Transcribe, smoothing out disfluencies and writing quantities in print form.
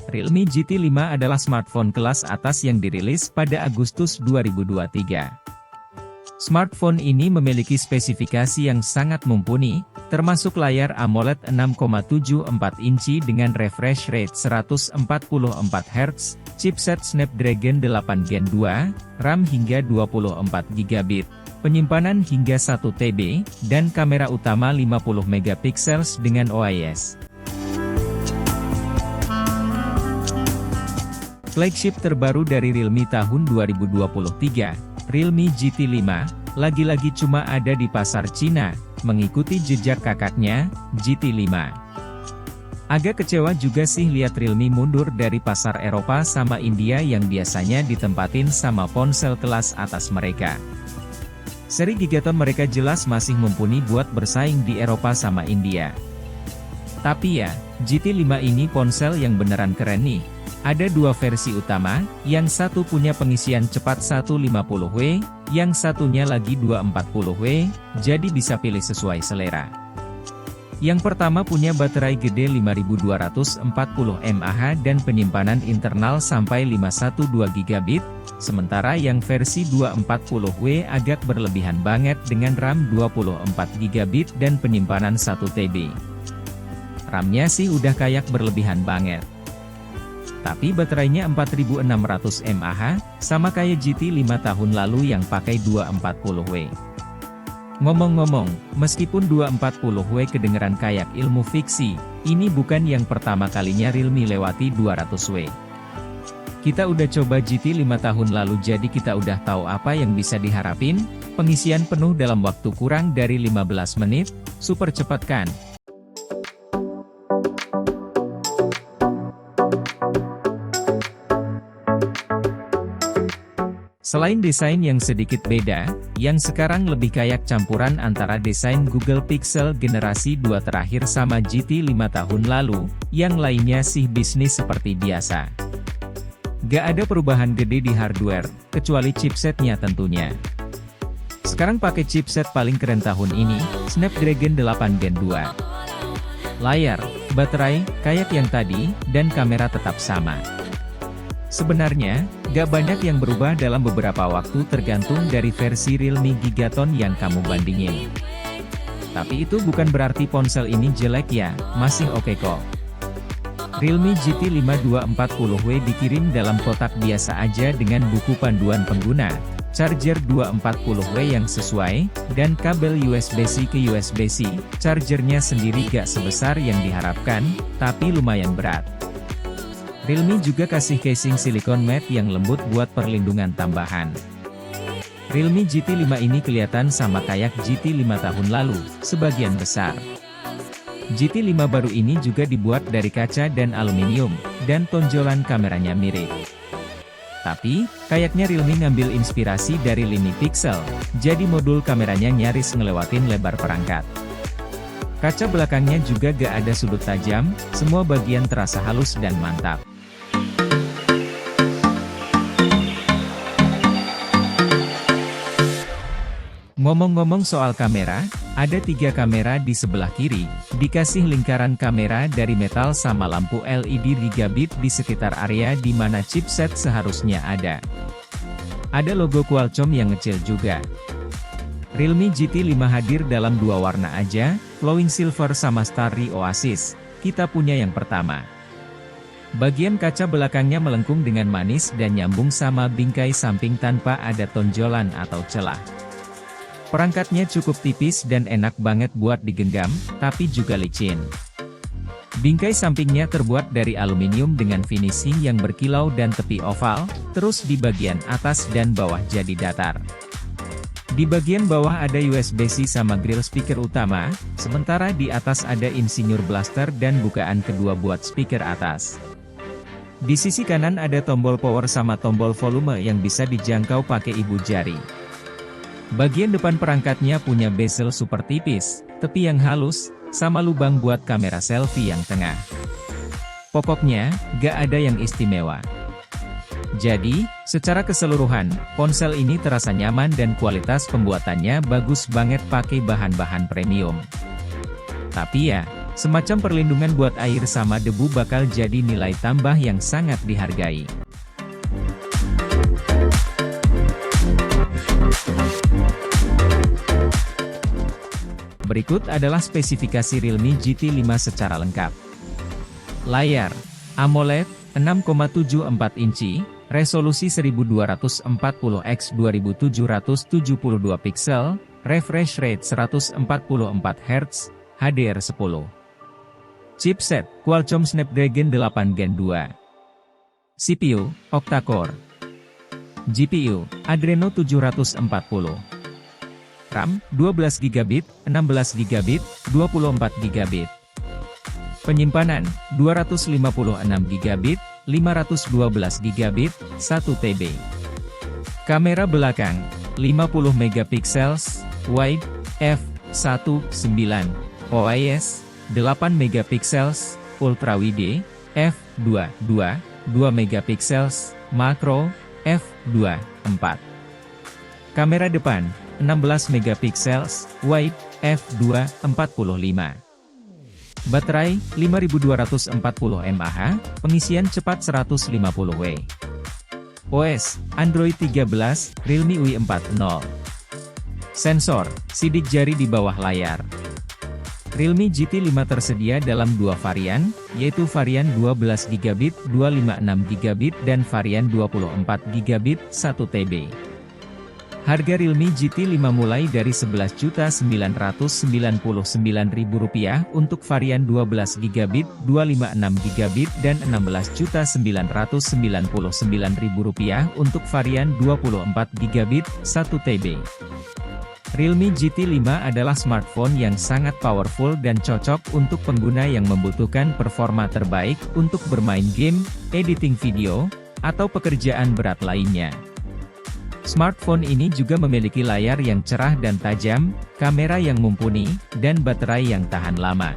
Realme GT 5 adalah smartphone kelas atas yang dirilis pada Agustus 2023. Smartphone ini memiliki spesifikasi yang sangat mumpuni, termasuk layar AMOLED 6,74 inci dengan refresh rate 144 Hz, chipset Snapdragon 8 Gen 2, RAM hingga 24 GB, penyimpanan hingga 1 TB, dan kamera utama 50 MP dengan OIS. Flagship terbaru dari Realme tahun 2023, Realme GT 5, lagi-lagi cuma ada di pasar Cina, mengikuti jejak kakaknya, GT 5. Agak kecewa juga sih lihat Realme mundur dari pasar Eropa sama India yang biasanya ditempatin sama ponsel kelas atas mereka. Seri Gigaton mereka jelas masih mumpuni buat bersaing di Eropa sama India. Tapi ya, GT 5 ini ponsel yang beneran keren nih. Ada dua versi utama, yang satu punya pengisian cepat 150W, yang satunya lagi 240W, jadi bisa pilih sesuai selera. Yang pertama punya baterai gede 5240 mAh dan penyimpanan internal sampai 512GB, sementara yang versi 240W agak berlebihan banget dengan RAM 24GB dan penyimpanan 1TB. RAM-nya sih udah kayak berlebihan banget. Tapi baterainya 4600 mAh, sama kayak GT 5 tahun lalu yang pakai 240W. Ngomong-ngomong, meskipun 240W kedengeran kayak ilmu fiksi, ini bukan yang pertama kalinya Realme lewati 200W. Kita udah coba GT 5 tahun lalu jadi kita udah tahu apa yang bisa diharapin, pengisian penuh dalam waktu kurang dari 15 menit, super cepat kan? Selain desain yang sedikit beda, yang sekarang lebih kayak campuran antara desain Google Pixel generasi 2 terakhir sama GT 5 tahun lalu, yang lainnya sih bisnis seperti biasa. Gak ada perubahan gede di hardware, kecuali chipsetnya tentunya. Sekarang pakai chipset paling keren tahun ini, Snapdragon 8 Gen 2. Layar, baterai, kayak yang tadi, dan kamera tetap sama. Sebenarnya, gak banyak yang berubah dalam beberapa waktu tergantung dari versi Realme Gigaton yang kamu bandingin. Tapi itu bukan berarti ponsel ini jelek ya, masih oke kok. Realme GT 5 240W dikirim dalam kotak biasa aja dengan buku panduan pengguna, charger 240W yang sesuai, dan kabel USB-C ke USB-C, chargernya sendiri gak sebesar yang diharapkan, tapi lumayan berat. Realme juga kasih casing silikon matte yang lembut buat perlindungan tambahan. Realme GT 5 ini kelihatan sama kayak GT 5 tahun lalu, sebagian besar. GT 5 baru ini juga dibuat dari kaca dan aluminium, dan tonjolan kameranya mirip. Tapi, kayaknya Realme ngambil inspirasi dari lini Pixel, jadi modul kameranya nyaris ngelewatin lebar perangkat. Kaca belakangnya juga gak ada sudut tajam, semua bagian terasa halus dan mantap. Ngomong-ngomong soal kamera, ada 3 kamera di sebelah kiri, dikasih lingkaran kamera dari metal sama lampu LED gigabit di sekitar area di mana chipset seharusnya ada. Ada logo Qualcomm yang ngecil juga. Realme GT 5 hadir dalam 2 warna aja, Flowing Silver sama Starry Oasis. Kita punya yang pertama. Bagian kaca belakangnya melengkung dengan manis dan nyambung sama bingkai samping tanpa ada tonjolan atau celah. Perangkatnya cukup tipis dan enak banget buat digenggam, tapi juga licin. Bingkai sampingnya terbuat dari aluminium dengan finishing yang berkilau dan tepi oval, terus di bagian atas dan bawah jadi datar. Di bagian bawah ada USB-C sama grill speaker utama, sementara di atas ada Insignur Blaster dan bukaan kedua buat speaker atas. Di sisi kanan ada tombol power sama tombol volume yang bisa dijangkau pakai ibu jari. Bagian depan perangkatnya punya bezel super tipis, tepi yang halus, sama lubang buat kamera selfie yang tengah. Pokoknya, gak ada yang istimewa. Jadi, secara keseluruhan, ponsel ini terasa nyaman dan kualitas pembuatannya bagus banget pakai bahan-bahan premium. Tapi ya, Semacam perlindungan buat air sama debu bakal jadi nilai tambah yang sangat dihargai. Berikut adalah spesifikasi Realme GT 5 secara lengkap. Layar AMOLED 6,74 inci, resolusi 1240 x 2772 pixel, refresh rate 144 Hz, HDR10. Chipset Qualcomm Snapdragon 8 Gen 2. CPU octa-core. GPU Adreno 740. RAM 12GB, 16GB, 24GB. Penyimpanan 256GB, 512GB, 1TB. Kamera belakang 50 megapixels, wide, f1.9, OIS 8 megapixels, ultra wide, f2.2, 2 megapixels, makro, f2.4. Kamera depan 16 megapixels, wide, f2.45. Baterai 5240 mAh, pengisian cepat 150W. OS Android 13, Realme UI 4.0. Sensor sidik jari di bawah layar. Realme GT 5 tersedia dalam dua varian, yaitu varian 12GB, 256GB dan varian 24GB, 1TB. Harga Realme GT 5 mulai dari Rp11.999.000 untuk varian 12GB, 256GB dan Rp16.999.000 untuk varian 24GB, 1TB. Realme GT 5 adalah smartphone yang sangat powerful dan cocok untuk pengguna yang membutuhkan performa terbaik untuk bermain game, editing video, atau pekerjaan berat lainnya. Smartphone ini juga memiliki layar yang cerah dan tajam, kamera yang mumpuni, dan baterai yang tahan lama.